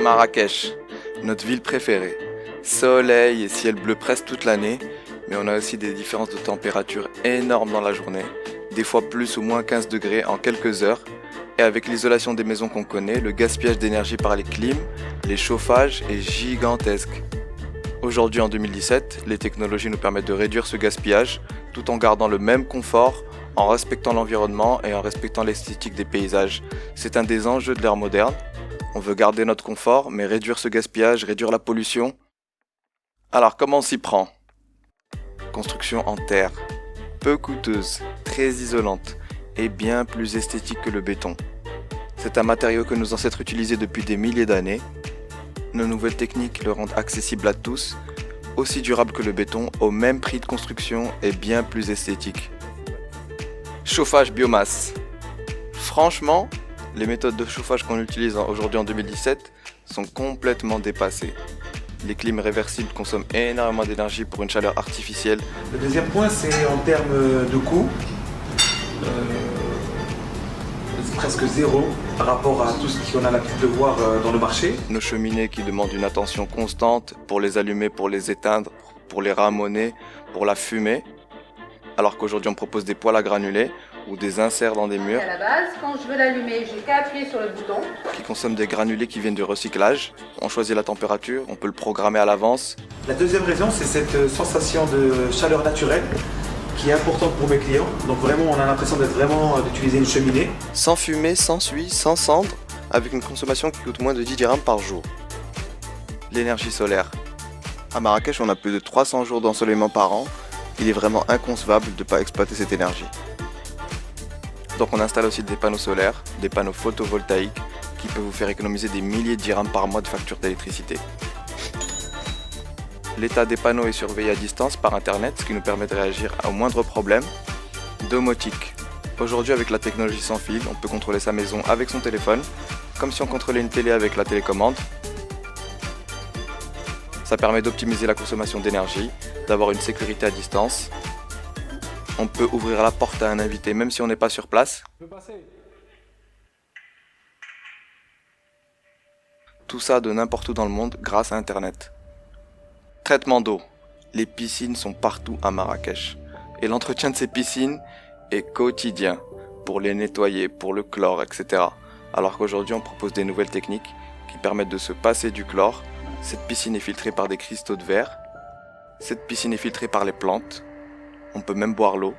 Marrakech, notre ville préférée. Soleil et ciel bleu presque toute l'année, mais on a aussi des différences de température énormes dans la journée, des fois plus ou moins 15 degrés en quelques heures, et avec l'isolation des maisons qu'on connaît, le gaspillage d'énergie par les clims, les chauffages est gigantesque. Aujourd'hui en 2017, les technologies nous permettent de réduire ce gaspillage tout en gardant le même confort, en respectant l'environnement et en respectant l'esthétique des paysages. C'est un des enjeux de l'ère moderne. On veut garder notre confort, mais réduire ce gaspillage, réduire la pollution. Alors comment on s'y prend? Construction en terre, peu coûteuse, très isolante et bien plus esthétique que le béton. C'est un matériau que nos ancêtres utilisaient depuis des milliers d'années. Nos nouvelles techniques le rendent accessible à tous, aussi durable que le béton, au même prix de construction et bien plus esthétique. Chauffage biomasse. Franchement, les méthodes de chauffage qu'on utilise aujourd'hui en 2017 sont complètement dépassées. Les clims réversibles consomment énormément d'énergie pour une chaleur artificielle. Le deuxième point, c'est en termes de coût. C'est presque zéro par rapport à tout ce qu'on a l'habitude de voir dans le marché. Nos cheminées qui demandent une attention constante pour les allumer, pour les éteindre, pour les ramoner, pour la fumer. Alors qu'aujourd'hui on propose des poêles à granulés ou des inserts dans des murs À la base, quand je veux l'allumer, j'ai qu'à appuyer sur le bouton. qui consomment des granulés qui viennent du recyclage. On choisit la température, on peut le programmer à l'avance. La deuxième raison, c'est cette sensation de chaleur naturelle qui est importante pour mes clients. Donc vraiment, on a l'impression d'utiliser une cheminée. Sans fumée, sans suie, sans cendre, avec une consommation qui coûte moins de 10 dirhams par jour. L'énergie solaire. À Marrakech, on a plus de 300 jours d'ensoleillement par an. Il est vraiment inconcevable de ne pas exploiter cette énergie. Donc on installe aussi des panneaux solaires, des panneaux photovoltaïques qui peuvent vous faire économiser des milliers de dirhams par mois de facture d'électricité. L'état des panneaux est surveillé à distance par internet, ce qui nous permet de réagir au moindre problème. Domotique. Aujourd'hui avec la technologie sans fil, on peut contrôler sa maison avec son téléphone, comme si on contrôlait une télé avec la télécommande. Ça permet d'optimiser la consommation d'énergie, d'avoir une sécurité à distance. On peut ouvrir la porte à un invité même si on n'est pas sur place. Tout ça de n'importe où dans le monde grâce à Internet. Traitement d'eau. Les piscines sont partout à Marrakech. Et l'entretien de ces piscines est quotidien pour les nettoyer, pour le chlore, etc. Alors qu'aujourd'hui on propose des nouvelles techniques qui permettent de se passer du chlore. Cette piscine est filtrée par des cristaux de verre. Cette piscine est filtrée par les plantes. On peut même boire l'eau.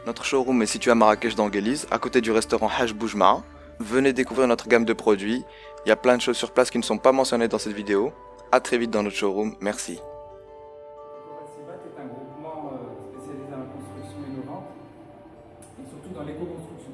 Notre showroom est situé à Marrakech dans Guéliz, à côté du restaurant Haj Boujma. Venez découvrir notre gamme de produits. Il y a plein de choses sur place qui ne sont pas mentionnées dans cette vidéo. A très vite dans notre showroom. Merci. Ecopacivat est un groupement spécialisé dans la construction innovante et surtout dans l'éco-construction.